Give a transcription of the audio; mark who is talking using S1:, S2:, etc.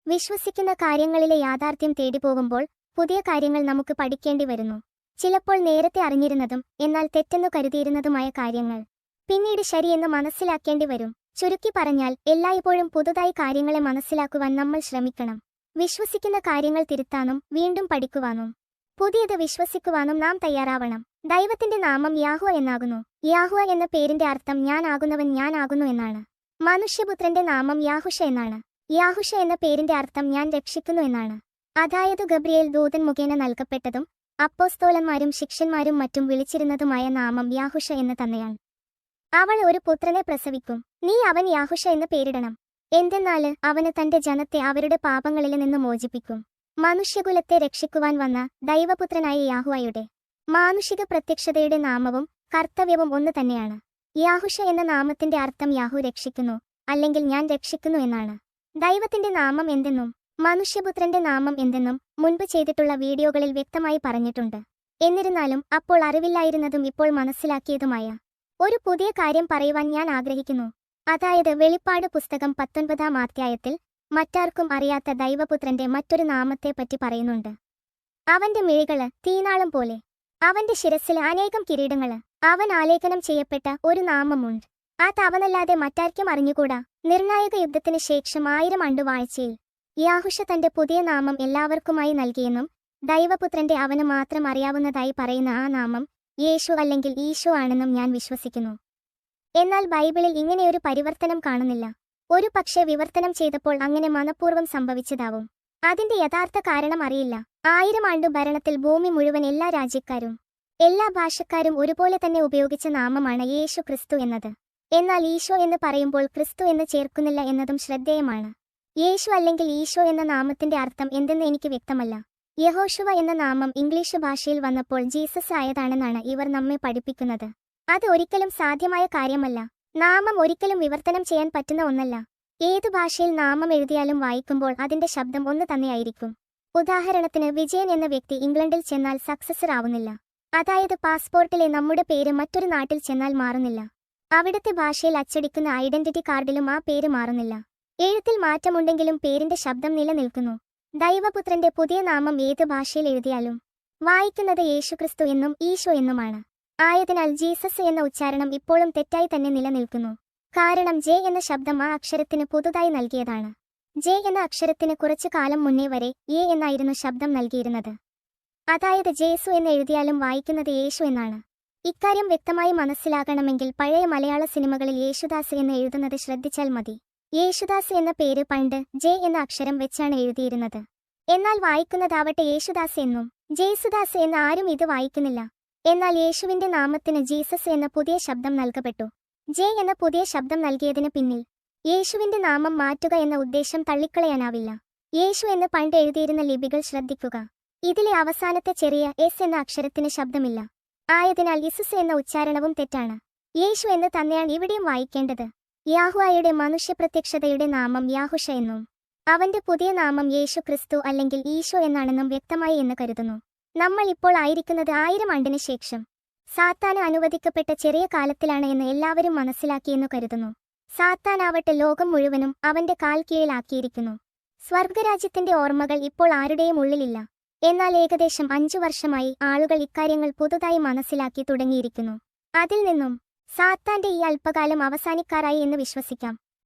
S1: വിശ്വസിക്കുന്ന കാര്യങ്ങളിലെ യാഥാർത്ഥ്യം തേടിപ്പോകുമ്പോൾ പുതിയ കാര്യങ്ങൾ നമുക്ക് പഠിക്കേണ്ടി വരുന്നു. ചിലപ്പോൾ നേരത്തെ അറിഞ്ഞിരുന്നതും എന്നാൽ തെറ്റെന്നു കരുതിയിരുന്നതുമായ കാര്യങ്ങൾ പിന്നീട് ശരിയെന്ന് മനസ്സിലാക്കേണ്ടി വരും. ചുരുക്കി പറഞ്ഞാൽ എല്ലായ്പ്പോഴും പുതുതായി കാര്യങ്ങളെ മനസ്സിലാക്കുവാൻ നമ്മൾ ശ്രമിക്കണം. വിശ്വസിക്കുന്ന കാര്യങ്ങൾ തിരുത്താനും വീണ്ടും പഠിക്കുവാനും പുതിയത് വിശ്വസിക്കുവാനും നാം തയ്യാറാവണം. ദൈവത്തിന്റെ നാമം യാഹ്വ എന്നാകുന്നു. യാഹ്വ എന്ന പേരിന്റെ അർത്ഥം ഞാൻ ആകുന്നവൻ ഞാൻ ആകുന്നു എന്നാണ്. മനുഷ്യപുത്രന്റെ നാമം യാഹുഷ എന്നാണ്. യാഹുഷ എന്ന പേരിന്റെ അർത്ഥം ഞാൻ രക്ഷിക്കുന്നു എന്നാണ്. അതായത് ഗബ്രിയേൽ ദൂതൻ മുഖേന നൽകപ്പെട്ടതും അപ്പോസ്തോലന്മാരും ശിഷ്യന്മാരും മറ്റും വിളിച്ചിരുന്നതുമായ നാമം യാഹുഷ എന്ന് തന്നെയാണ്. അവൾ ഒരു പുത്രനെ പ്രസവിക്കും. നീ അവൻ യാഹുഷ എന്ന് പേരിടണം. എന്തെന്നാല് അവന് തന്റെ ജനത്തെ അവരുടെ പാപങ്ങളിൽ നിന്ന് മോചിപ്പിക്കും. മനുഷ്യകുലത്തെ രക്ഷിക്കുവാൻ വന്ന ദൈവപുത്രനായ യാഹ്വയുടെ മാനുഷിക പ്രത്യക്ഷതയുടെ നാമവും കർത്തവ്യവും ഒന്ന് തന്നെയാണ്. യാഹുഷ എന്ന നാമത്തിന്റെ അർത്ഥം യാഹു രക്ഷിക്കുന്നു, അല്ലെങ്കിൽ ഞാൻ രക്ഷിക്കുന്നു എന്നാണ്. ദൈവത്തിന്റെ നാമം എന്തെന്നും മനുഷ്യപുത്രന്റെ നാമം എന്തെന്നും മുൻപ് ചെയ്തിട്ടുള്ള വീഡിയോകളിൽ വ്യക്തമായി പറഞ്ഞിട്ടുണ്ട്. എന്നിരുന്നാലും അപ്പോൾ അറിവില്ലായിരുന്നതും ഇപ്പോൾ മനസ്സിലാക്കിയതുമായ ഒരു പുതിയ കാര്യം പറയുവാൻ ഞാൻ ആഗ്രഹിക്കുന്നു. അതായത് വെളിപ്പാട് പുസ്തകം 19-ാം അധ്യായത്തിൽ മറ്റാർക്കും അറിയാത്ത ദൈവപുത്രന്റെ മറ്റൊരു നാമത്തെപ്പറ്റി പറയുന്നുണ്ട്. അവന്റെ മിഴികള് തീനാളം പോലെ, അവന്റെ ശിരസ്സിൽ അനേകം കിരീടങ്ങള്, അവൻ ആലേഖനം ചെയ്യപ്പെട്ട ഒരു നാമമുണ്ട്. അവനല്ലാതെ മറ്റാർക്കും അറിഞ്ഞുകൂടാ. നിർണായക യുദ്ധത്തിന് ശേഷം 1000 ആണ്ടുവാഴ്ചയിൽ യാഹുഷ തന്റെ പുതിയ നാമം എല്ലാവർക്കുമായി നൽകിയെന്നും ദൈവപുത്രന്റെ അവന് മാത്രം അറിയാവുന്നതായി പറയുന്ന ആ നാമം യേശു അല്ലെങ്കിൽ ഈശോ ആണെന്നും ഞാൻ വിശ്വസിക്കുന്നു. എന്നാൽ ബൈബിളിൽ ഇങ്ങനെയൊരു പരിവർത്തനം കാണുന്നില്ല. ഒരു പക്ഷേ വിവർത്തനം ചെയ്തപ്പോൾ അങ്ങനെ മനഃപൂർവ്വം സംഭവിച്ചതാവും. അതിന്റെ യഥാർത്ഥ കാരണം അറിയില്ല. 1000 ആണ്ടു ഭരണത്തിൽ ഭൂമി മുഴുവൻ എല്ലാ രാജ്യക്കാരും എല്ലാ ഭാഷക്കാരും ഒരുപോലെ തന്നെ ഉപയോഗിച്ച നാമമാണ് യേശു ക്രിസ്തു എന്നത്. എന്നാൽ ഈശോ എന്ന് പറയുമ്പോൾ ക്രിസ്തു എന്ന് ചേർക്കുന്നില്ല എന്നതും ശ്രദ്ധേയമാണ്. യേശു അല്ലെങ്കിൽ ഈശോ എന്ന നാമത്തിന്റെ അർത്ഥം എന്തെന്ന് എനിക്ക് വ്യക്തമല്ല. യഹോശുവ എന്ന നാമം ഇംഗ്ലീഷ് ഭാഷയിൽ വന്നപ്പോൾ ജീസസ് ആയതാണെന്നാണ് ഇവർ നമ്മെ പഠിപ്പിക്കുന്നത്. അത് ഒരിക്കലും സാധ്യമായ കാര്യമല്ല. നാമം ഒരിക്കലും വിവർത്തനം ചെയ്യാൻ പറ്റുന്ന ഒന്നല്ല. ഏതു ഭാഷയിൽ നാമം എഴുതിയാലും വായിക്കുമ്പോൾ അതിന്റെ ശബ്ദം ഒന്ന് തന്നെയായിരിക്കും. ഉദാഹരണത്തിന് വിജയൻ എന്ന വ്യക്തി ഇംഗ്ലണ്ടിൽ ചെന്നാൽ സക്സസർ ആവുന്നില്ല. അതായത് പാസ്പോർട്ടിലെ നമ്മുടെ പേര് മറ്റൊരു നാട്ടിൽ ചെന്നാൽ മാറുന്നില്ല. അവിടുത്തെ ഭാഷയിൽ അച്ചടിക്കുന്ന ഐഡന്റിറ്റി കാർഡിലും ആ പേര് മാറുന്നില്ല. എഴുത്തിൽ മാറ്റമുണ്ടെങ്കിലും പേരിന്റെ ശബ്ദം നിലനിൽക്കുന്നു. ദൈവപുത്രന്റെ പുതിയ നാമം ഏത് ഭാഷയിൽ എഴുതിയാലും വായിക്കുന്നത് യേശുക്രിസ്തു എന്നും ഈശോ എന്നുമാണ്. ആയതിനാൽ ജീസസ് എന്ന ഉച്ചാരണം ഇപ്പോഴും തെറ്റായി തന്നെ നിലനിൽക്കുന്നു. കാരണം ജെ എന്ന ശബ്ദം ആ അക്ഷരത്തിന് പുതുതായി നൽകിയതാണ്. ജെ എന്ന അക്ഷരത്തിന് കുറച്ചു കാലം മുന്നേ വരെ എ എന്നായിരുന്നു ശബ്ദം നൽകിയിരുന്നത്. അതായത് ജേസു എന്ന് എഴുതിയാലും വായിക്കുന്നത് യേശു എന്നാണ്. ഇക്കാര്യം വ്യക്തമായി മനസ്സിലാകണമെങ്കിൽ പഴയ മലയാള സിനിമകളിൽ യേശുദാസ് എന്ന് എഴുതുന്നത് ശ്രദ്ധിച്ചാൽ മതി. യേശുദാസ് എന്ന പേര് പണ്ട് ജെ എന്ന അക്ഷരം വെച്ചാണ് എഴുതിയിരുന്നത്. എന്നാൽ വായിക്കുന്നതാവട്ടെ യേശുദാസ് എന്നും. ജേസുദാസ് എന്ന് ആരും ഇത് വായിക്കുന്നില്ല. എന്നാൽ യേശുവിന്റെ നാമത്തിന് ജീസസ് എന്ന പുതിയ ശബ്ദം നൽകപ്പെട്ടു. ജെ എന്ന പുതിയ ശബ്ദം നൽകിയതിന് പിന്നിൽ യേശുവിന്റെ നാമം മാറ്റുക എന്ന ഉദ്ദേശം തള്ളിക്കളയാനാവില്ല. യേശു എന്ന് പണ്ട് എഴുതിയിരുന്ന ലിപികൾ ശ്രദ്ധിക്കുക. ഇതിലെ അവസാനത്തെ ചെറിയ എസ് എന്ന അക്ഷരത്തിന് ശബ്ദമില്ല. ആയതിനാൽ ഇസുസ് എന്ന ഉച്ചാരണവും തെറ്റാണ്. യേശു എന്ന് തന്നെയാണ് ഇവിടെയും വായിക്കേണ്ടത്. യാഹ്വയുടെ മനുഷ്യപ്രത്യക്ഷതയുടെ നാമം യാഹുഷ എന്നും അവന്റെ പുതിയ നാമം യേശു ക്രിസ്തു അല്ലെങ്കിൽ ഈശോ എന്നാണെന്നും വ്യക്തമായി എന്ന് കരുതുന്നു. നമ്മൾ ഇപ്പോൾ ആയിരിക്കുന്നത് 1000 ആണ്ടിന് ശേഷം സാത്താന് അനുവദിക്കപ്പെട്ട ചെറിയ കാലത്തിലാണ് എന്ന് എല്ലാവരും മനസ്സിലാക്കിയെന്നു കരുതുന്നു. സാത്താനാവട്ടെ ലോകം മുഴുവനും അവന്റെ കാൽ കീഴിലാക്കിയിരിക്കുന്നു. സ്വർഗരാജ്യത്തിന്റെ ഓർമ്മകൾ ഇപ്പോൾ ആരുടെയും ഉള്ളിലില്ല. എന്നാൽ ഏകദേശം 5 വർഷമായി ആളുകൾ ഇക്കാര്യങ്ങൾ പുതുതായി മനസ്സിലാക്കി തുടങ്ങിയിരിക്കുന്നു. അതിൽ നിന്നും സാത്താന്റെ ഈ അല്പകാലം അവസാനിക്കാറായി എന്ന് വിശ്വസിക്കാം.